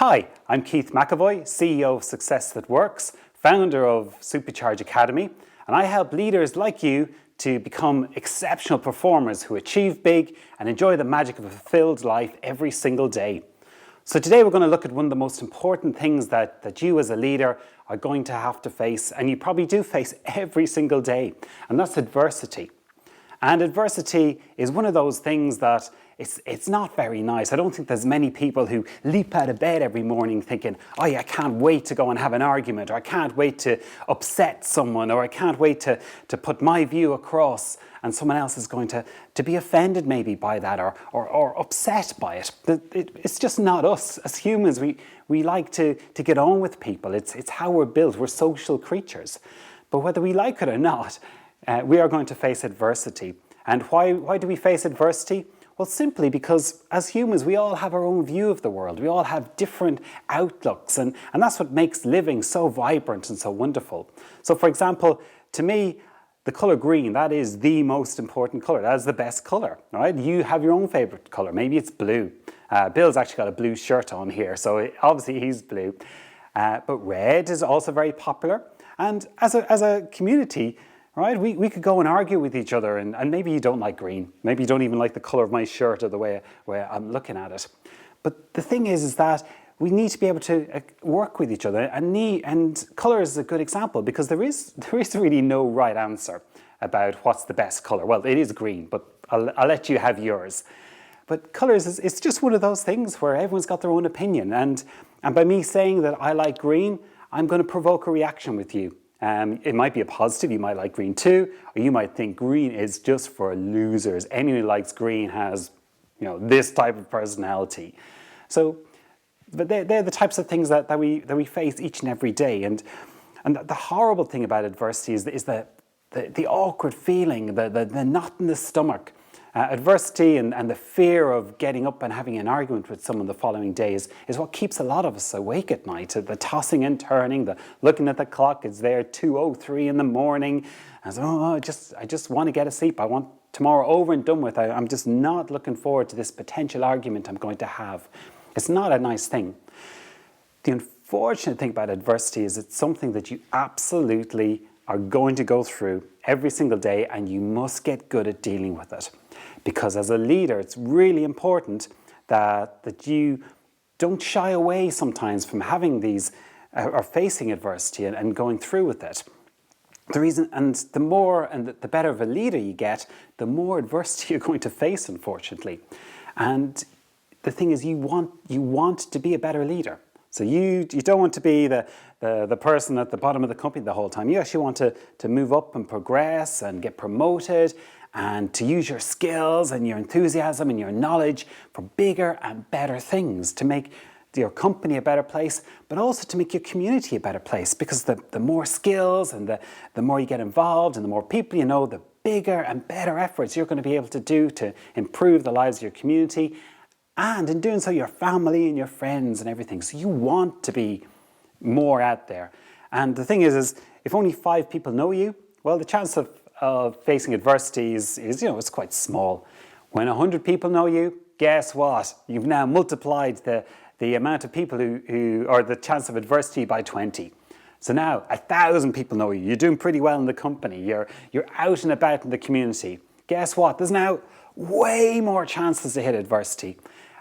Hi, I'm Keith McEvoy, CEO of Success That Works, founder of SuperCharge Academy, and I help leaders like you to become exceptional performers who achieve big and enjoy the magic of a fulfilled life every single day. So today we're going to look at one of the most important things that you as a leader are going to have to face, and you probably do face every single day, and that's adversity. And adversity is one of those things that it's not very nice. I don't think there's many people who leap out of bed every morning thinking, oh yeah, I can't wait to go and have an argument, or I can't wait to upset someone, or I can't wait to put my view across and someone else is going to be offended maybe by that or upset by it. It's just not us. As humans, we like to get on with people. It's how we're built. We're social creatures. But whether we like it or not, we are going to face adversity. And why do we face adversity? Well, simply because as humans, we all have our own view of the world. We all have different outlooks, and that's what makes living so vibrant and so wonderful. So for example, to me, the colour green, that is the most important colour. That is the best colour, right? You have your own favourite colour. Maybe it's blue. Bill's actually got a blue shirt on here, so obviously he's blue. But red is also very popular. And as a community, right, we could go and argue with each other, and maybe you don't like green. Maybe you don't even like the colour of my shirt or the way I'm looking at it. But the thing is that we need to be able to work with each other, and colour is a good example because there is really no right answer about what's the best colour. Well, it is green, but I'll let you have yours. But colours it's just one of those things where everyone's got their own opinion, and by me saying that I like green, I'm going to provoke a reaction with you. It might be a positive. You might like green too, or you might think green is just for losers. Anyone who likes green has, this type of personality. So, but they're the types of things that we face each and every day. And the horrible thing about adversity is the awkward feeling, the knot in the stomach. Adversity and the fear of getting up and having an argument with someone the following day is what keeps a lot of us awake at night. The tossing and turning, the looking at the clock, it's there 2:03 in the morning. And so, I just want to get a sleep. I want tomorrow over and done with. I'm just not looking forward to this potential argument I'm going to have. It's not a nice thing. The unfortunate thing about adversity is it's something that you absolutely are going to go through every single day, and you must get good at dealing with it. Because as a leader, it's really important that you don't shy away sometimes from having these or facing adversity and going through with it. The reason, and the more and the better of a leader you get, the more adversity you're going to face, unfortunately. And the thing is, you want to be a better leader. So you don't want to be the person at the bottom of the company the whole time. You actually want to move up and progress and get promoted, and to use your skills and your enthusiasm and your knowledge for bigger and better things, to make your company a better place, but also to make your community a better place. Because the more skills and the more you get involved and the more people you know, the bigger and better efforts you're going to be able to do to improve the lives of your community, and in doing so, your family and your friends and everything. So you want to be more out there. And the thing is if only 5 people know you, well, the chance of facing adversity is it's quite small. When 100 people know you, guess what? You've now multiplied the amount of people who or the chance of adversity by 20. So now 1,000 people know you. You're doing pretty well in the company. You're out and about in the community. Guess what? There's now way more chances to hit adversity.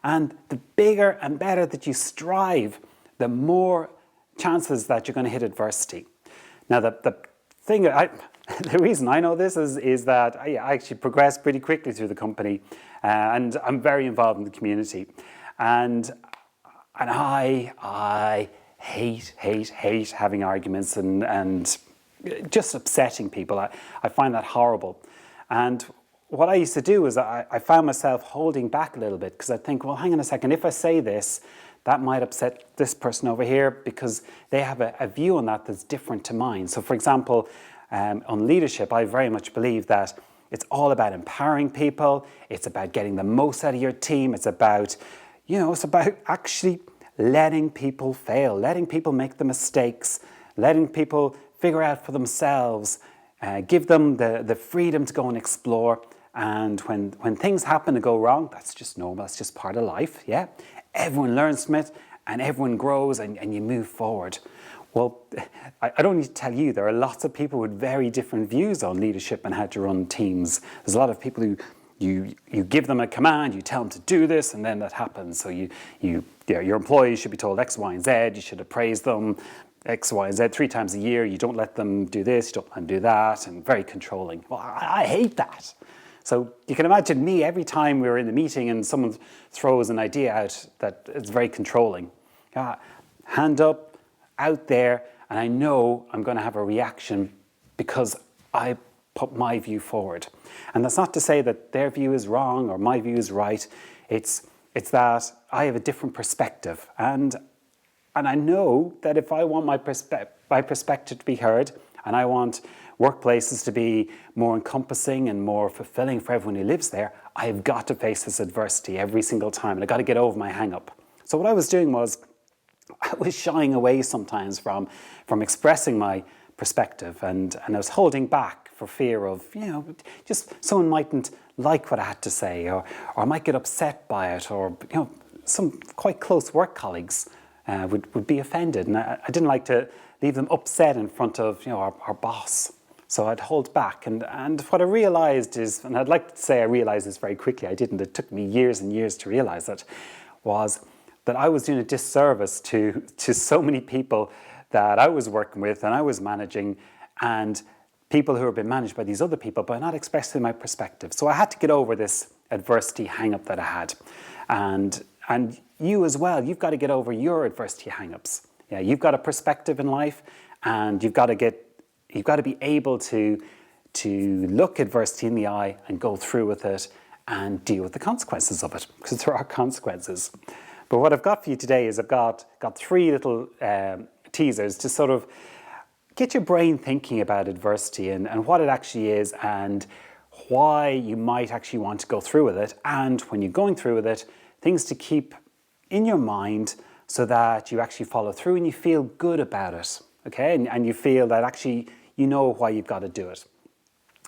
And the bigger and better that you strive, the more chances that you're going to hit adversity. Now, the reason I know this is that I actually progressed pretty quickly through the company, and I'm very involved in the community. And I hate having arguments and just upsetting people. I find that horrible. And what I used to do is I found myself holding back a little bit, because I think, well, hang on a second, if I say this, that might upset this person over here because they have a view on that's different to mine. So for example, on leadership, I very much believe that it's all about empowering people. It's about getting the most out of your team. It's about actually letting people fail, letting people make the mistakes, letting people figure out for themselves, give them the freedom to go and explore. And when things happen to go wrong, that's just normal. That's just part of life, yeah? Everyone learns from it, and everyone grows and you move forward. Well, I don't need to tell you, there are lots of people with very different views on leadership and how to run teams. There's a lot of people who you give them a command, you tell them to do this, and then that happens. So your employees should be told X, Y, and Z. You should appraise them X, Y, and Z 3 times a year. You don't let them do this, you don't let them do that, and very controlling. Well, I hate that. So you can imagine me every time we're in the meeting and someone throws an idea out that it's very controlling. Hand up, out there, and I know I'm going to have a reaction because I put my view forward. And that's not to say that their view is wrong or my view is right. It's that I have a different perspective. And I know that if I want my perspective to be heard, and I want workplaces to be more encompassing and more fulfilling for everyone who lives there, I have got to face this adversity every single time, and I've got to get over my hang-up. So what I was doing was, I was shying away sometimes from expressing my perspective, and I was holding back for fear of, just someone mightn't like what I had to say, or I might get upset by it, or some quite close work colleagues would be offended, and I didn't like to leave them upset in front of our boss. So I'd hold back, and what I realized is, and I'd like to say I realized this very quickly, I didn't, it took me years and years to realize it, was that I was doing a disservice to so many people that I was working with and I was managing, and people who were being managed by these other people, by not expressing my perspective. So I had to get over this adversity hang-up that I had. And you as well, you've got to get over your adversity hang-ups. Yeah, you've got a perspective in life, and you've got to be able to look adversity in the eye and go through with it and deal with the consequences of it, because there are consequences. But what I've got for you today is I've got 3 little teasers to sort of get your brain thinking about adversity and what it actually is, and why you might actually want to go through with it, and when you're going through with it, things to keep in your mind so that you actually follow through and you feel good about it, okay? And you feel that actually you know why you've got to do it.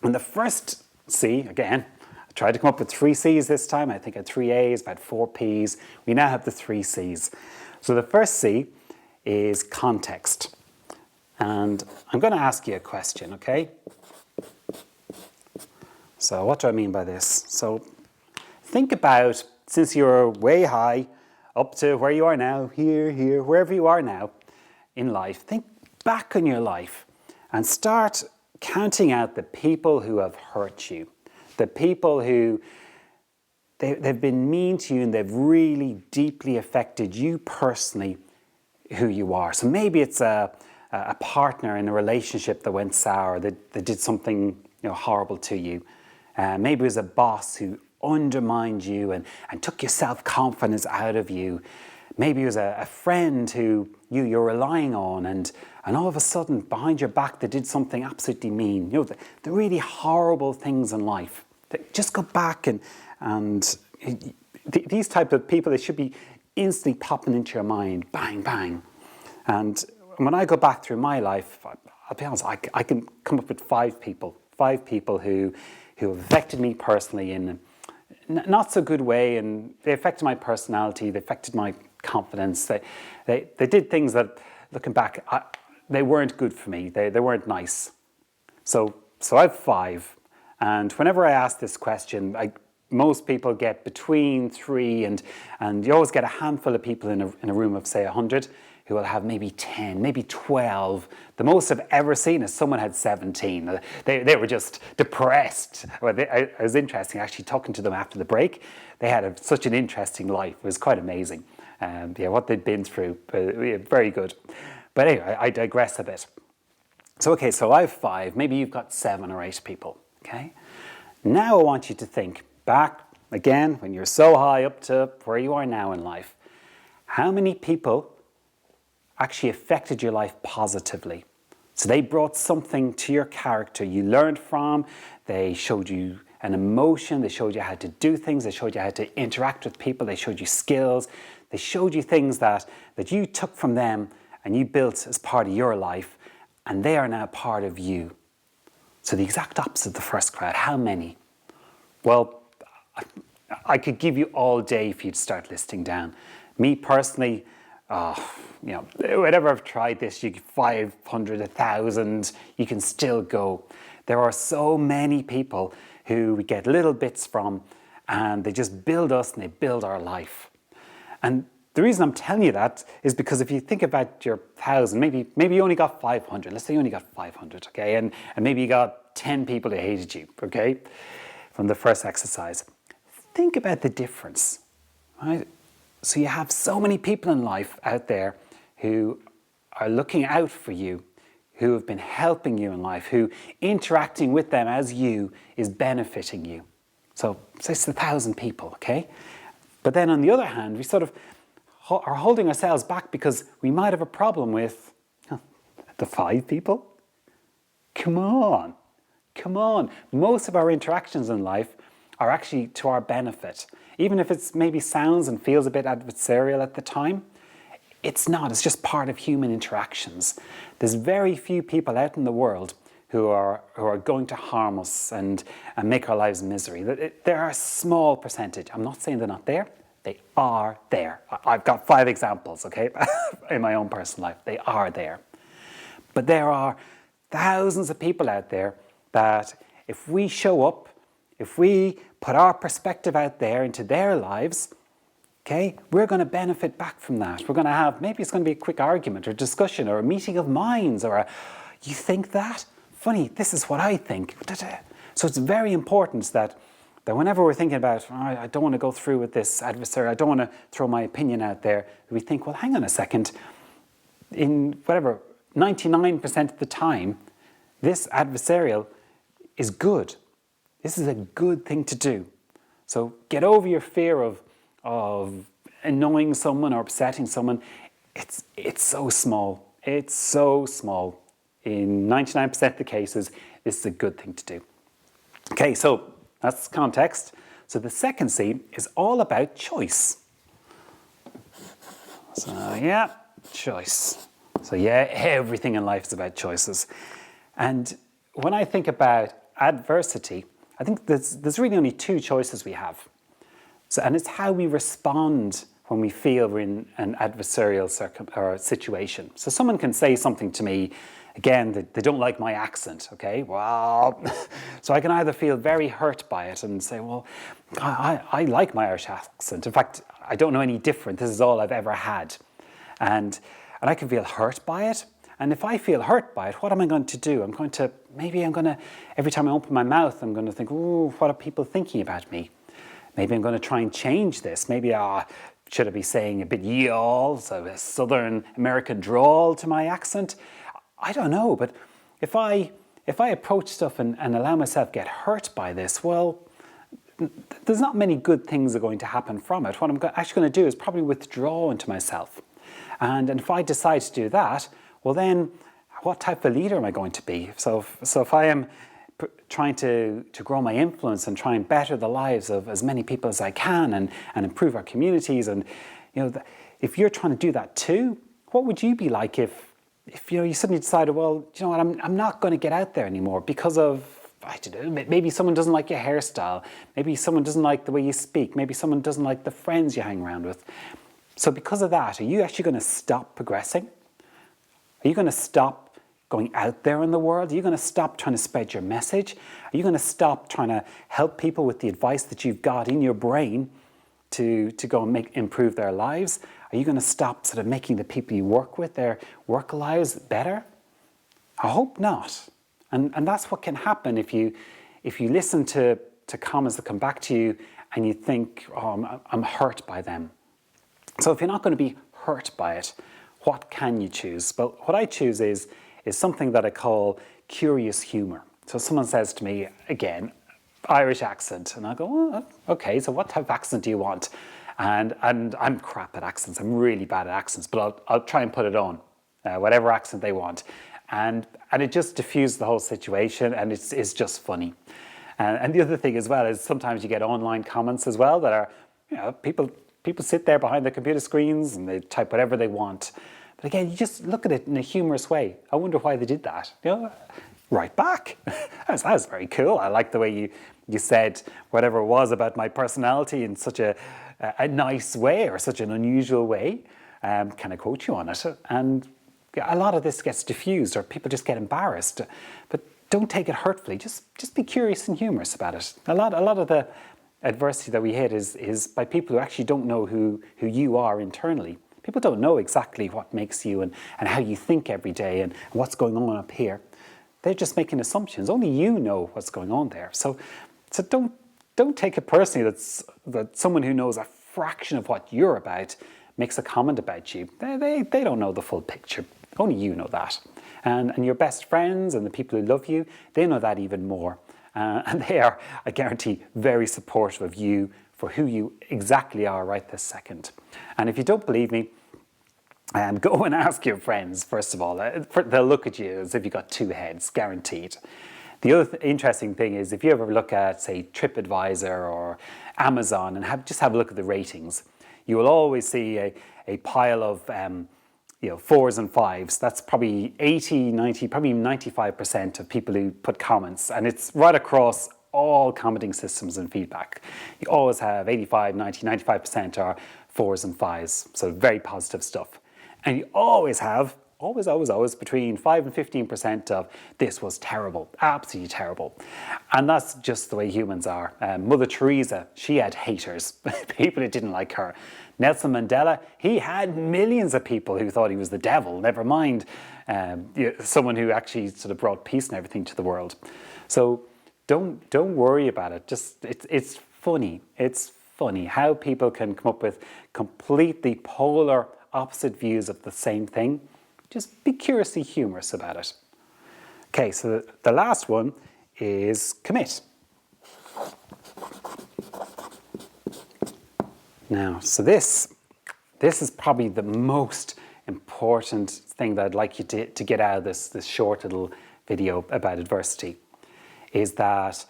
And the first C, again, I tried to come up with 3 C's this time. I think I had 3 A's, about 4 P's. We now have the 3 C's. So the first C is context. And I'm going to ask you a question, okay? So what do I mean by this? So think about, since you're way high, up to where you are now, here, wherever you are now in life, think back on your life and start counting out the people who have hurt you, the people who they've been mean to you and they've really deeply affected you personally, who you are. So maybe it's a partner in a relationship that went sour, that did something horrible to you. Maybe it was a boss who undermined you and took your self-confidence out of you. Maybe it was a friend who you're relying on, and all of a sudden behind your back they did something absolutely mean. The really horrible things in life. Just go back and these type of people, they should be instantly popping into your mind, bang, bang. And when I go back through my life, I'll be honest, I can come up with 5 people who have affected me personally in not so good way, and they affected my personality, they affected my confidence. They did things that, looking back, they weren't good for me. They weren't nice. So I have 5, and whenever I ask this question, most people get between 3 and you always get a handful of people in a room of say 100 who will have maybe 10, maybe 12. The most I've ever seen is someone had 17. They were just depressed. Well, it was interesting actually talking to them after the break. They had such an interesting life. It was quite amazing. What they'd been through, very good. But anyway, I digress a bit. So I have 5. Maybe you've got 7 or 8 people. Okay. Now I want you to think back again when you're so high up to where you are now in life. How many people actually affected your life positively? So they brought something to your character you learned from. They showed you an emotion. They showed you how to do things. They showed you how to interact with people. They showed you skills. They showed you things that you took from them and you built as part of your life, and they are now part of you. So the exact opposite of the first crowd. How many? Well, I could give you all day if you'd start listing down. Me personally, whenever I've tried this, you get 500, 1,000, you can still go. There are so many people who we get little bits from, and they just build us and they build our life. And the reason I'm telling you that is because if you think about your 1,000, maybe you only got 500. Let's say you only got 500, okay? And maybe you got 10 people who hated you, okay? From the first exercise. Think about the difference, right? So you have so many people in life out there who are looking out for you, who have been helping you in life, who interacting with them as you is benefiting you. So it's 1,000 people, okay? But then on the other hand, we sort of are holding ourselves back because we might have a problem with the 5 people. Come on. Most of our interactions in life are actually to our benefit. Even if it's maybe sounds and feels a bit adversarial at the time, it's not. It's just part of human interactions. There's very few people out in the world who are going to harm us and make our lives misery. There are a small percentage. I'm not saying they're not there. They are there. I've got 5 examples, okay, in my own personal life. They are there. But there are thousands of people out there that if we show up, if we put our perspective out there into their lives, okay, we're going to benefit back from that. We're going to have, maybe it's going to be a quick argument or discussion or a meeting of minds or you think that? Funny, this is what I think. So it's very important that whenever we're thinking about, I don't want to go through with this adversary, I don't want to throw my opinion out there, we think, well, hang on a second, in 99% of the time, this adversarial is good. This is a good thing to do. So get over your fear of annoying someone or upsetting someone. It's so small. It's so small. In 99% of the cases, this is a good thing to do. Okay, so that's context. So the second C is all about choice. So yeah, choice. So yeah, everything in life is about choices. And when I think about adversity, I think there's really only 2 choices we have. And it's how we respond when we feel we're in an adversarial situation. So someone can say something to me, again, they don't like my accent, okay? Well, so I can either feel very hurt by it and say, well, I like my Irish accent. In fact, I don't know any different. This is all I've ever had. And I can feel hurt by it. And if I feel hurt by it, what am I going to do? Every time I open my mouth, I'm going to think, ooh, what are people thinking about me? Maybe I'm going to try and change this. Maybe, should I be saying a bit y'all, so a Southern American drawl to my accent? I don't know, but if I approach stuff and allow myself get hurt by this, well, there's not many good things that are going to happen from it. What I'm actually going to do is probably withdraw into myself. And if I decide to do that, well then, what type of leader am I going to be? So if I am trying to grow my influence and try and better the lives of as many people as I can and improve our communities, and if you're trying to do that too, what would you be like if you suddenly decided, well, you know what, I'm not going to get out there anymore because of, I don't know, maybe someone doesn't like your hairstyle, maybe someone doesn't like the way you speak, maybe someone doesn't like the friends you hang around with. So because of that, are you actually going to stop progressing? Are you going to stop going out there in the world? Are you going to stop trying to spread your message? Are you going to stop trying to help people with the advice that you've got in your brain to go and improve their lives? Are you going to stop sort of making the people you work with, their work lives better? I hope not. And that's what can happen if you listen to comments that come back to you and you think, oh, I'm hurt by them. So if you're not going to be hurt by it, what can you choose? Well, what I choose is something that I call curious humor. So someone says to me, again, Irish accent, and I go, well, okay, so what type of accent do you want? And I'm crap at accents. I'm really bad at accents, but I'll try and put it on, whatever accent they want. And it just diffuses the whole situation, and it's just funny. And the other thing as well is sometimes you get online comments as well that are, people sit there behind their computer screens and they type whatever they want. But again, you just look at it in a humorous way. I wonder why they did that. Right back. That was very cool. I like the way you said whatever it was about my personality in such a nice way or such an unusual way. can I quote you on it? And a lot of this gets diffused, or people just get embarrassed. But don't take it hurtfully. Just be curious and humorous about it. A lot of the adversity that we hit is by people who actually don't know who you are internally. People don't know exactly what makes you and how you think every day and what's going on up here. They're just making assumptions. Only you know what's going on there. So don't take it personally that someone who knows a fraction of what you're about makes a comment about you. They don't know the full picture. Only you know that. And your best friends and the people who love you, they know that even more. And they are, I guarantee, very supportive of you for who you exactly are right this second. And if you don't believe me, go and ask your friends, first of all. They'll look at you as if you've got two heads, guaranteed. The other interesting thing is if you ever look at, say, TripAdvisor or Amazon and just have a look at the ratings, you will always see a pile of 4s and 5s. That's probably 80, 90, probably 95% of people who put comments. And it's right across all commenting systems and feedback. You always have 85, 90, 95% are 4s and 5s. So very positive stuff. And you always have, always between 5 and 15% of this was terrible, absolutely terrible. And that's just the way humans are. Mother Teresa, she had haters, people who didn't like her. Nelson Mandela, he had millions of people who thought he was the devil, never mind someone who actually sort of brought peace and everything to the world. So don't worry about it. Just it's funny. It's funny how people can come up with completely polar opposite views of the same thing. Just be curiously humorous about it. Okay, so the last one is commit. Now, so this is probably the most important thing that I'd like you to get out of this short little video about adversity, is that,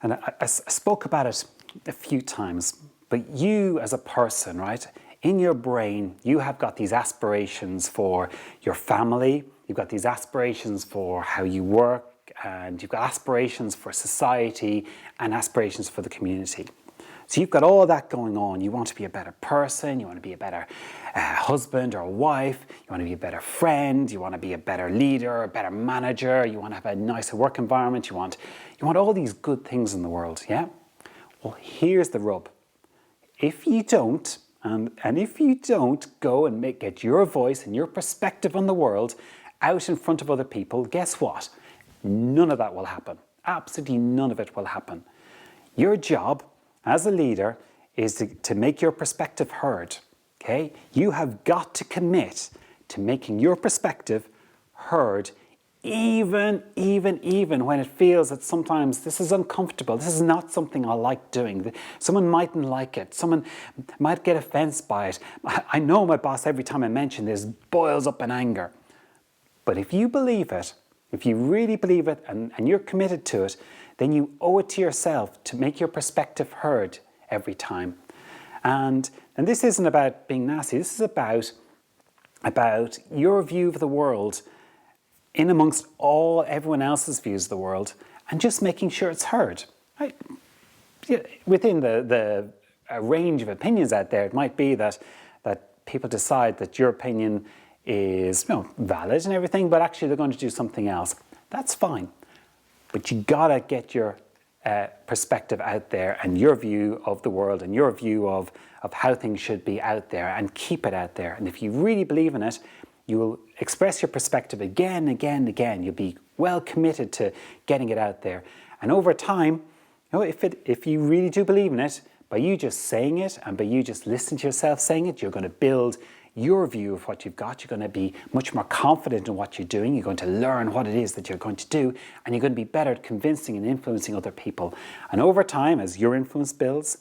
and I spoke about it a few times, but you as a person, right, in your brain, you have got these aspirations for your family, you've got these aspirations for how you work, and you've got aspirations for society and aspirations for the community. So you've got all that going on. You want to be a better person, you want to be a better husband or wife, you want to be a better friend, you want to be a better leader, a better manager, you want to have a nicer work environment, you want all these good things in the world, yeah? Well, here's the rub. If you don't, and if you don't go and get your voice and your perspective on the world out in front of other people, guess what? None of that will happen. Absolutely none of it will happen. Your job as a leader is to make your perspective heard, okay? You have got to commit to making your perspective heard, even when it feels that sometimes this is uncomfortable. This is not something I like doing. Someone mightn't like it. Someone might get offended by it. I know my boss, every time I mention this, boils up in anger. But if you believe it, if you really believe it and you're committed to it, then you owe it to yourself to make your perspective heard every time. And this isn't about being nasty. This is about your view of the world in amongst everyone else's views of the world, and just making sure it's heard. Right? Within the range of opinions out there, it might be that people decide that your opinion is valid and everything, but actually they're going to do something else. That's fine. But you gotta get your perspective out there and your view of the world and your view of how things should be out there, and keep it out there. And if you really believe in it, you will express your perspective again. You'll be well committed to getting it out there. And over time, if you really do believe in it, by you just saying it and by you just listening to yourself saying it, you're going to build your view of what you've got. You're going to be much more confident in what you're doing. You're going to learn what it is that you're going to do, and you're going to be better at convincing and influencing other people. And over time, as your influence builds,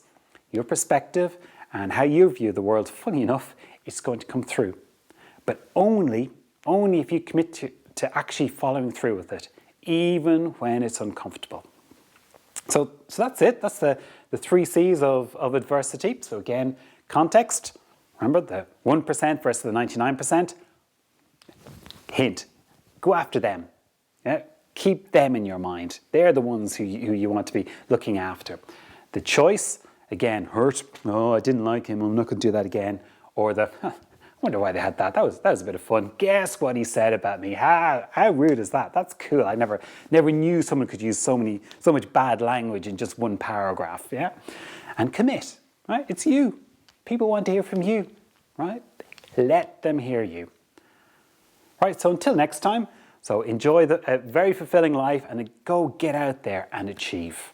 your perspective and how you view the world, funny enough, it's going to come through. But only if you commit to actually following through with it, even when it's uncomfortable. So that's it. That's the 3 C's of adversity. So again, context. Remember the 1% versus the 99%? Hint, go after them. Yeah? Keep them in your mind. They're the ones who you want to be looking after. The choice, again, hurt. Oh, I didn't like him. I'm not going to do that again. Or the, Wonder why they had that. That was a bit of fun. Guess what he said about me? How rude is that? That's cool. I never knew someone could use so much bad language in just one paragraph. Yeah, and commit. Right? It's you. People want to hear from you. Right? Let them hear you. Right. So until next time. So enjoy a very fulfilling life and go get out there and achieve.